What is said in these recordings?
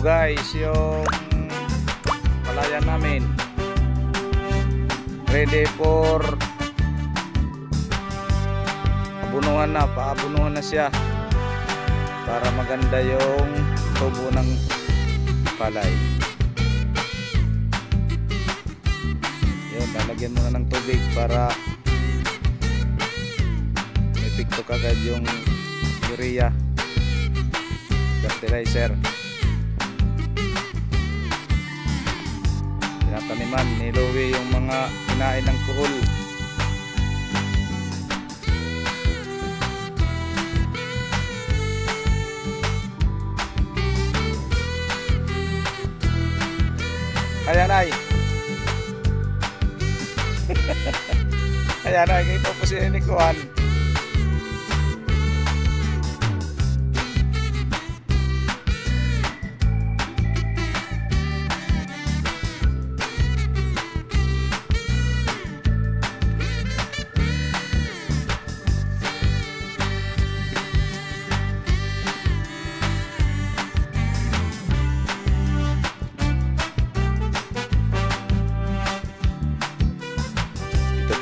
guys, yung palayan namin ready for abunuhan na, paabunuhan na siya para maganda yung tubo ng palay. Yun, lalagyan muna ng tubig para may pikto kagad yung urea fertilizer. Tinataniman ni Louie yung mga kinain ng kuhol. Ayan ay ayan ay, ito po si Nikuan.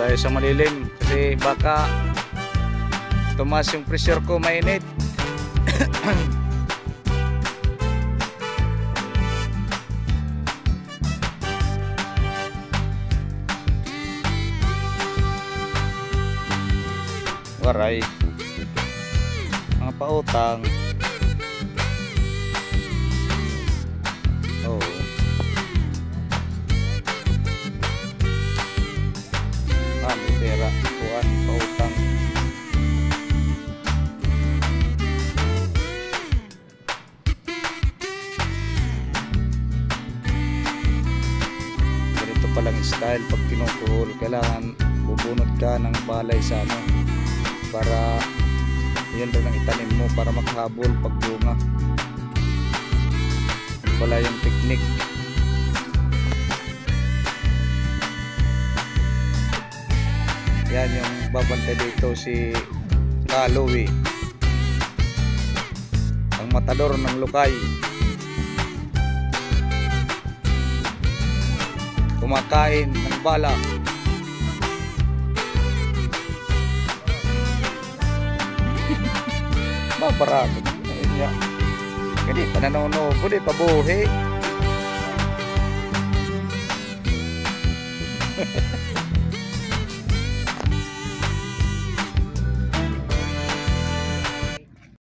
Tayo sa malilim kasi baka tumaas yung pressure ko, mainit. Waray mga pautang. Oh, pera, kuan, pautang. Ganito palang style pag kinukuhol. Kailangan bubunod ka ng palay sa ano para yan rin ang itanim mo para makahabol pag bunga. Wala yung technique. Yan yung babantay dito si Louie, ang matador ng Lukay. Kumakain ng bala. Babarado niya. Kani pananono, pwede pabuhi.